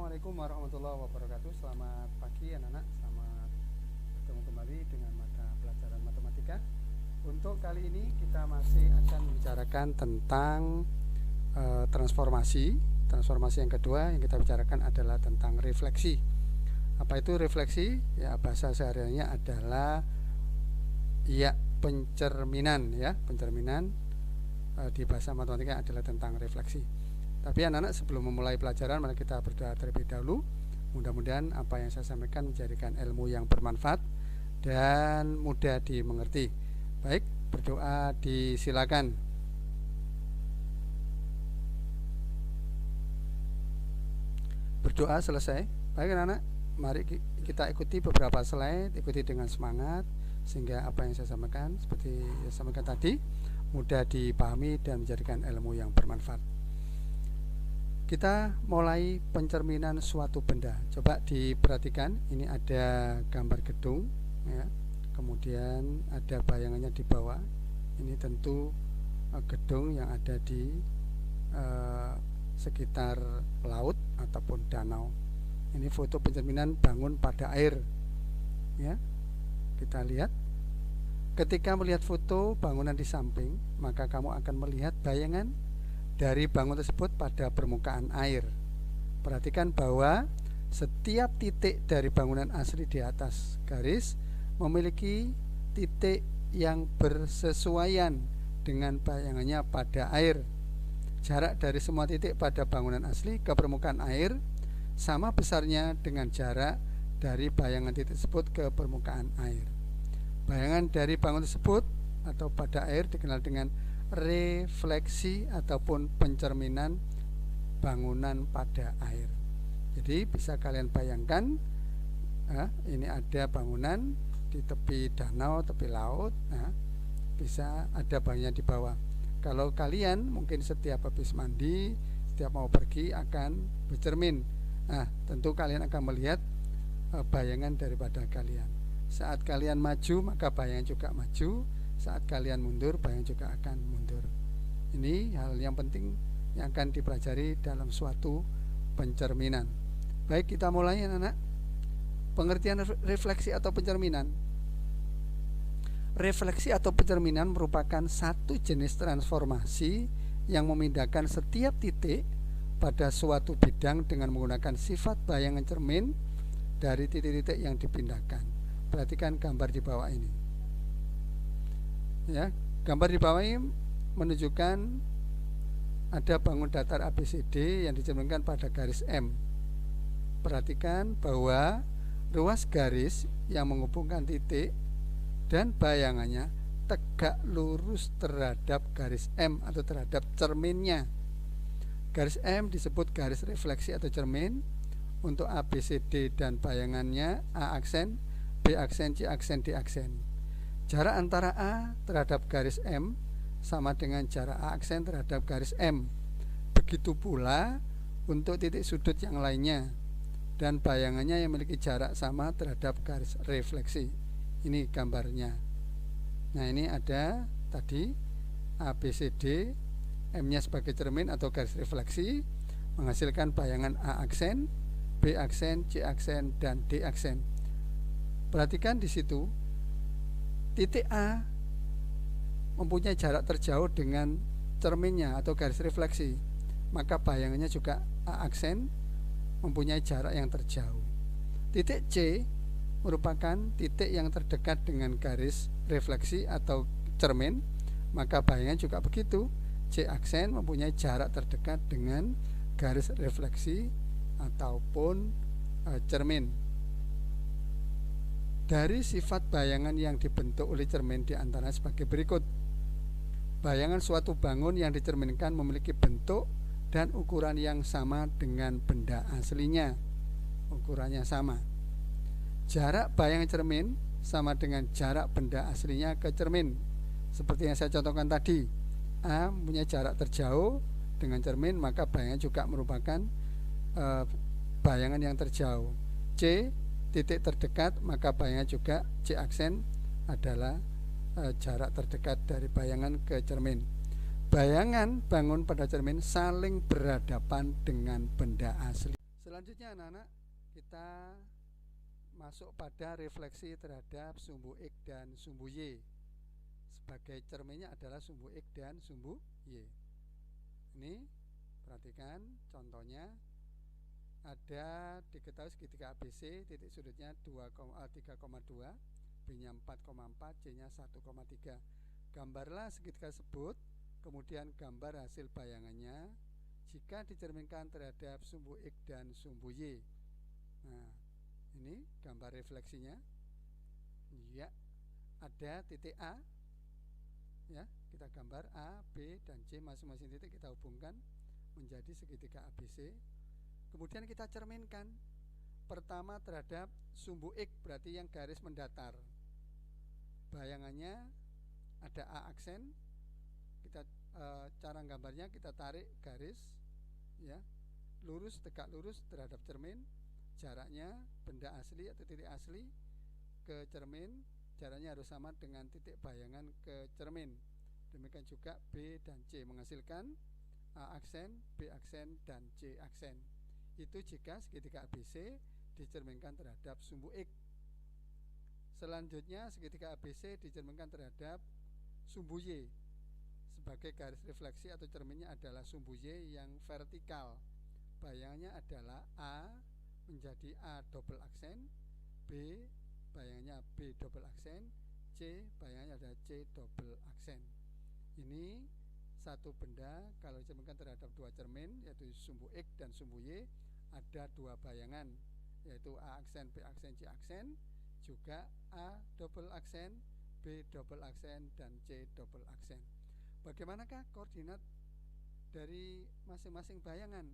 Assalamualaikum warahmatullahi wabarakatuh. Selamat pagi anak-anak. Selamat bertemu kembali dengan mata pelajaran matematika. Untuk kali ini kita masih akan membicarakan tentang transformasi. Transformasi yang kedua yang kita bicarakan adalah tentang refleksi. Apa itu refleksi? Ya, bahasa sehari-harinya adalah pencerminan ya. Pencerminan di bahasa matematika adalah tentang refleksi. Tapi anak-anak, sebelum memulai pelajaran, mari kita berdoa terlebih dahulu. Mudah-mudahan apa yang saya sampaikan menjadikan ilmu yang bermanfaat dan mudah dimengerti. Baik, berdoa disilakan. Berdoa selesai. Baik anak-anak, mari kita ikuti beberapa slide, ikuti dengan semangat sehingga apa yang saya sampaikan seperti yang saya sampaikan tadi mudah dipahami dan menjadikan ilmu yang bermanfaat. Kita mulai pencerminan suatu benda. Coba diperhatikan, ini ada gambar gedung ya. Kemudian ada bayangannya di bawah. Ini tentu gedung yang ada di sekitar laut ataupun danau. Ini foto pencerminan bangun pada air ya. Kita lihat, ketika melihat foto bangunan di samping, maka kamu akan melihat bayangan dari bangun tersebut pada permukaan air. Perhatikan bahwa setiap titik dari bangunan asli di atas garis memiliki titik yang bersesuaian dengan bayangannya pada air. Jarak dari semua titik pada bangunan asli ke permukaan air sama besarnya dengan jarak dari bayangan titik tersebut ke permukaan air. Bayangan dari bangunan tersebut atau pada air dikenal dengan refleksi ataupun pencerminan bangunan pada air. Jadi bisa kalian bayangkan, ini ada bangunan di tepi danau, tepi laut, bisa ada bangunnya di bawah. Kalau kalian mungkin setiap habis mandi, setiap mau pergi akan bercermin, tentu kalian akan melihat bayangan daripada kalian. Saat kalian maju maka bayangan juga maju, saat kalian mundur bayangan juga akan mundur. Ini hal yang penting yang akan dipelajari dalam suatu pencerminan. Baik, kita mulai anak-anak. Pengertian refleksi atau pencerminan. Refleksi atau pencerminan merupakan satu jenis transformasi yang memindahkan setiap titik pada suatu bidang dengan menggunakan sifat bayangan cermin dari titik-titik yang dipindahkan. Perhatikan gambar di bawah ini. Ya, gambar di bawah ini menunjukkan ada bangun datar ABCD yang dicerminkan pada garis M. Perhatikan bahwa ruas garis yang menghubungkan titik dan bayangannya tegak lurus terhadap garis M atau terhadap cerminnya. Garis M disebut garis refleksi atau cermin untuk ABCD dan bayangannya A aksen, B aksen, C aksen, D aksen. Jarak antara A terhadap garis M sama dengan jarak A aksen terhadap garis M. Begitu pula untuk titik sudut yang lainnya, dan bayangannya yang memiliki jarak sama terhadap garis refleksi. Ini gambarnya. Nah, ini ada tadi ABCD, M-nya sebagai cermin atau garis refleksi, menghasilkan bayangan A aksen, B aksen, C aksen, dan D aksen. Perhatikan di situ, titik A mempunyai jarak terjauh dengan cerminnya atau garis refleksi, maka bayangannya juga A aksen mempunyai jarak yang terjauh. Titik C merupakan titik yang terdekat dengan garis refleksi atau cermin, maka bayangan juga begitu. C aksen mempunyai jarak terdekat dengan garis refleksi ataupun cermin. Dari sifat bayangan yang dibentuk oleh cermin diantara sebagai berikut. Bayangan suatu bangun yang dicerminkan memiliki bentuk dan ukuran yang sama dengan benda aslinya. Ukurannya sama. Jarak bayangan cermin sama dengan jarak benda aslinya ke cermin. Seperti yang saya contohkan tadi, A mempunyai jarak terjauh dengan cermin, maka bayangan juga merupakan bayangan yang terjauh. C titik terdekat, maka bayangan juga C aksen adalah jarak terdekat dari bayangan ke cermin. Bayangan bangun pada cermin saling berhadapan dengan benda asli. Selanjutnya anak-anak, kita masuk pada refleksi terhadap sumbu X dan sumbu Y. Sebagai cerminnya adalah sumbu X dan sumbu Y. Ini perhatikan contohnya. Ada diketahui segitiga ABC, titik sudutnya 3,2, B-nya 4,4, C-nya 1,3. Gambarlah segitiga tersebut, kemudian gambar hasil bayangannya jika dicerminkan terhadap sumbu X dan sumbu Y. Nah, ini gambar refleksinya. Ya, ada titik A. Ya, kita gambar A, B, dan C, masing-masing titik kita hubungkan menjadi segitiga ABC. Kemudian kita cerminkan. Pertama terhadap sumbu X, berarti yang garis mendatar. Bayangannya ada A aksen. Kita cara gambarnya kita tarik garis, ya, lurus, tegak lurus terhadap cermin. Jaraknya benda asli atau titik asli ke cermin, jaraknya harus sama dengan titik bayangan ke cermin. Demikian juga B dan C menghasilkan A aksen, B aksen, dan C aksen. Itu jika segitiga ABC dicerminkan terhadap sumbu X. Selanjutnya segitiga ABC dicerminkan terhadap sumbu Y. Sebagai garis refleksi atau cerminnya adalah sumbu Y yang vertikal. Bayangannya adalah A menjadi A double aksen, B bayangannya B double aksen, C bayangannya adalah C double aksen. Ini satu benda kalau dicerminkan terhadap dua cermin, yaitu sumbu X dan sumbu Y, ada dua bayangan, yaitu A aksen, B aksen, C aksen, juga A double aksen, B double aksen, dan C double aksen. Bagaimanakah koordinat dari masing-masing bayangan?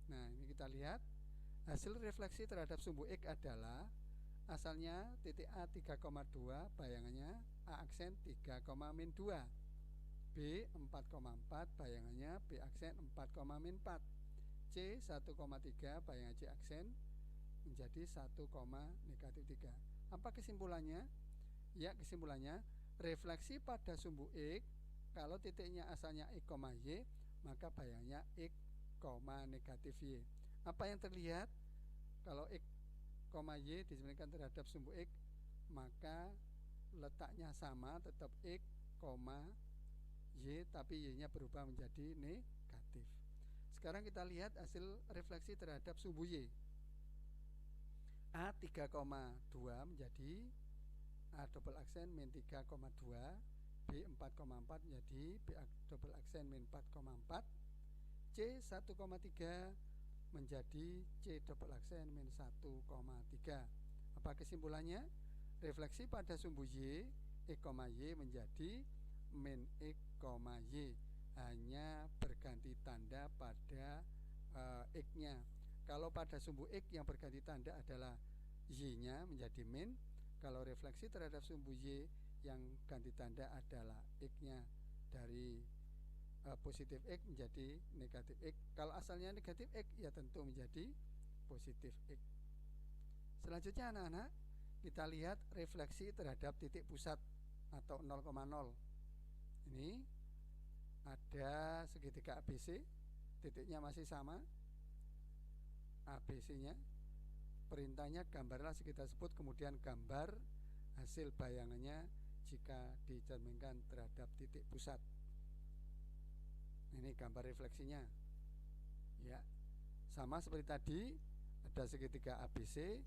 Nah, ini kita lihat hasil refleksi terhadap sumbu X adalah asalnya titik A 3,2, bayangannya A aksen 3,-2, B 4,4, bayangannya B aksen 4,-4, C 1,3, bayangan C aksen menjadi 1,-3. Apa kesimpulannya? Ya, kesimpulannya refleksi pada sumbu X, kalau titiknya asalnya X, Y, maka bayangannya X, negatif Y. Apa yang terlihat? Kalau X, Y dicerminkan terhadap sumbu X, maka letaknya sama, tetap X, Y, tapi Y-nya berubah menjadi negatif. Sekarang kita lihat hasil refleksi terhadap sumbu Y. A 3,2 menjadi A double aksen min 3,2, B 4,4 menjadi B double aksen min 4,4, C 1,3 menjadi C double aksen min 1,3. Apa kesimpulannya? Refleksi pada sumbu Y, X, Y menjadi min X, Y, hanya berganti tanda pada X-nya. Kalau pada sumbu X yang berganti tanda adalah Y-nya menjadi min. Kalau refleksi terhadap sumbu Y yang ganti tanda adalah X-nya dari positif X menjadi negatif X. Kalau asalnya negatif X, ya tentu menjadi positif X. Selanjutnya anak-anak, kita lihat refleksi terhadap titik pusat atau 0,0. Ini ada segitiga ABC, titiknya masih sama, ABC-nya. Perintahnya gambarlah segitiga tersebut, kemudian gambar hasil bayangannya jika dicerminkan terhadap titik pusat. Ini gambar refleksinya. Ya, sama seperti tadi, ada segitiga ABC,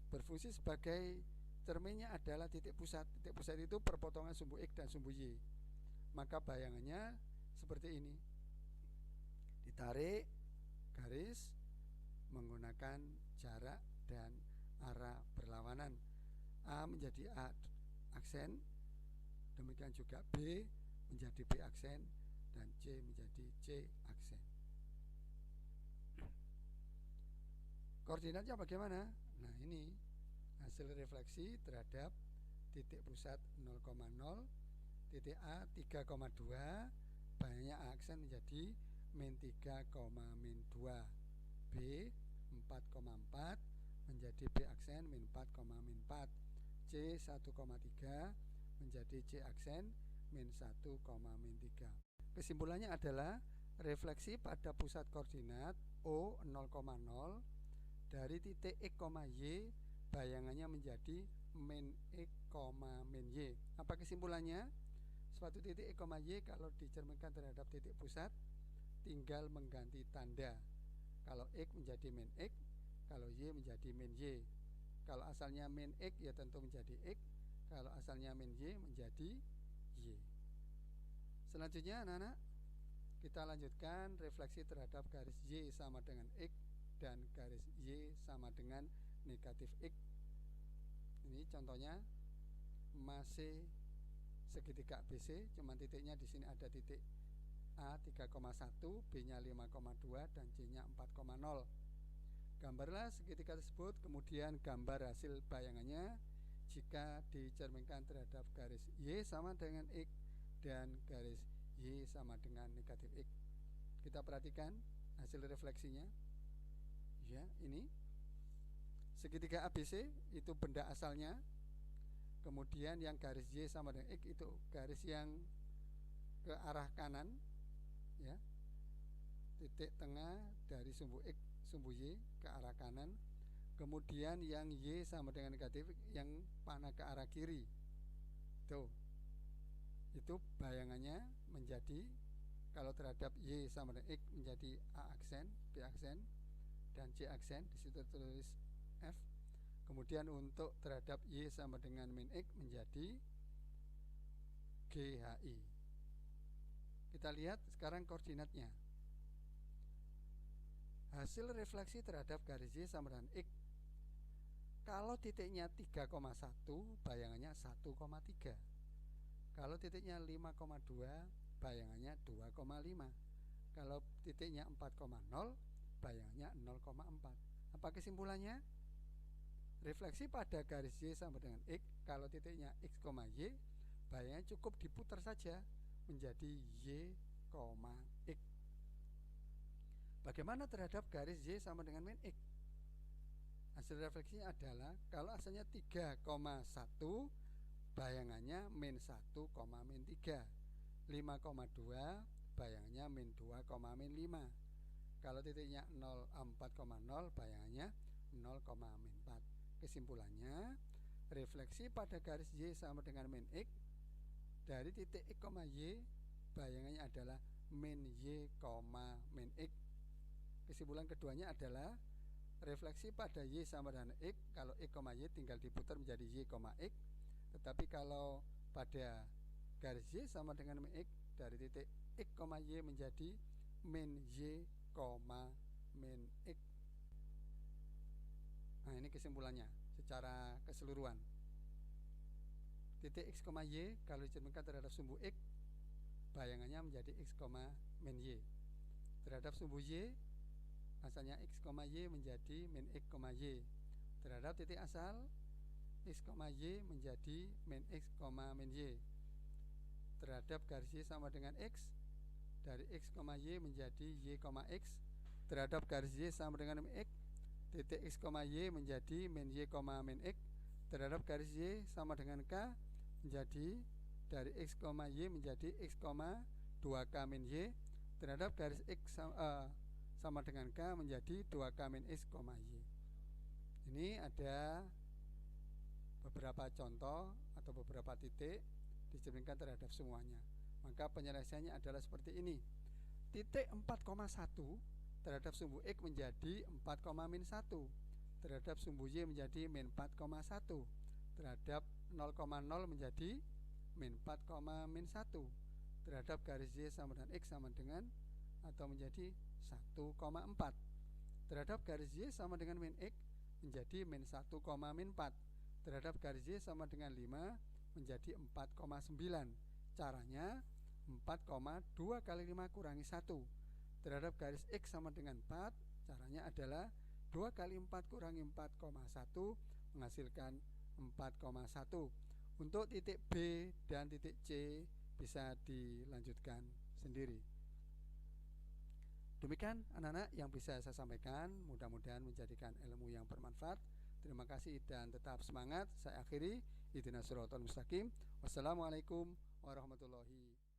berfungsi sebagai cerminnya adalah titik pusat. Titik pusat itu perpotongan sumbu X dan sumbu Y. Maka bayangannya seperti ini. Ditarik garis menggunakan jarak dan arah berlawanan. A menjadi A aksen, demikian juga B menjadi B aksen, dan C menjadi C aksen. Koordinatnya bagaimana? Nah, ini hasil refleksi terhadap titik pusat 0,0, titik A 3,2, bayangannya A aksen menjadi min 3,-2, B 4,4 menjadi B aksen min 4,-4, C 1,3 menjadi C aksen min 1,-3. Kesimpulannya adalah refleksi pada pusat koordinat O 0,0 dari titik X, Y bayangannya menjadi min X, min Y. Apa kesimpulannya? Suatu titik X, Y kalau dicerminkan terhadap titik pusat tinggal mengganti tanda. Kalau X menjadi min X, kalau Y menjadi min Y. Kalau asalnya min X ya tentu menjadi X, kalau asalnya min Y menjadi Y. Selanjutnya anak-anak, kita lanjutkan refleksi terhadap garis Y sama dengan X dan garis Y sama dengan negatif X. Ini contohnya masih segitiga ABC, cuman titiknya di sini ada titik A 3,1, B-nya 5,2 dan C-nya 4,0. Gambarlah segitiga tersebut, kemudian gambar hasil bayangannya jika dicerminkan terhadap garis Y sama dengan X dan garis Y sama dengan negatif X. Kita perhatikan hasil refleksinya. Ya, ini segitiga ABC itu benda asalnya. Kemudian yang garis Y sama dengan X itu garis yang ke arah kanan, ya. Titik tengah dari sumbu X, sumbu Y ke arah kanan. Kemudian yang Y sama dengan negatif yang panah ke arah kiri. Tuh. Itu bayangannya menjadi, kalau terhadap Y sama dengan X menjadi A aksen, B aksen, dan C aksen. Di situ tulis F. Kemudian untuk terhadap Y sama dengan min X menjadi GHI. Kita lihat sekarang koordinatnya. Hasil refleksi terhadap garis Y sama dengan X. Kalau titiknya 3,1 bayangannya 1,3. Kalau titiknya 5,2 bayangannya 2,5. Kalau titiknya 4,0 bayangannya 0,4. Apa kesimpulannya? Refleksi pada garis Y sama dengan X, kalau titiknya X, Y bayangannya cukup diputar saja menjadi Y, X. Bagaimana terhadap garis Y sama dengan min X? Hasil refleksinya adalah kalau asalnya 3,1 bayangannya min 1, min 3. 5,2 bayangannya min 2, min 5. Kalau titiknya 4,0 bayangannya 0, min 4. Kesimpulannya, refleksi pada garis Y sama dengan min X dari titik X, Y bayangannya adalah min Y, min X. Kesimpulan keduanya adalah refleksi pada Y sama dengan X, kalau X, Y tinggal diputar menjadi Y, X. Tetapi kalau pada garis Y sama dengan min X, dari titik X, Y menjadi min Y, min X. Nah, ini kesimpulannya secara keseluruhan. Titik X, Y kalau dicerminkan terhadap sumbu X, bayangannya menjadi X, min Y. Terhadap sumbu Y, asalnya X, Y menjadi min X, Y. Terhadap titik asal X, Y menjadi min X, min Y. Terhadap garis Y sama dengan X, dari X, Y menjadi Y, X. Terhadap garis Y sama dengan min X, titik X, Y menjadi min Y, min X. Terhadap garis Y sama dengan K menjadi dari X, Y menjadi X, 2K min Y. Terhadap garis X sama dengan K menjadi 2K min X, Y. Ini ada beberapa contoh atau beberapa titik dicerminkan terhadap semuanya. Maka penyelesaiannya adalah seperti ini. Titik 4,1 terhadap sumbu X menjadi 4, min 1. Terhadap sumbu Y menjadi min 4,1. Terhadap 0,0 menjadi min 4, min 1. Terhadap garis Y sama dengan X sama dengan atau menjadi 1,4. Terhadap garis Y sama dengan min X menjadi min 1, min 4. Terhadap garis Y sama dengan 5 menjadi 4,9. Caranya 4,2 kali 5 kurangi 1. Terhadap garis X sama dengan 4, caranya adalah 2 kali 4 kurangi 4,1 menghasilkan 4,1. Untuk titik B dan titik C bisa dilanjutkan sendiri. Demikian anak-anak yang bisa saya sampaikan, mudah-mudahan menjadikan ilmu yang bermanfaat. Terima kasih dan tetap semangat. Saya akhiri. Ihdinas siratal mustaqim. Wassalamualaikum warahmatullahi wabarakatuh.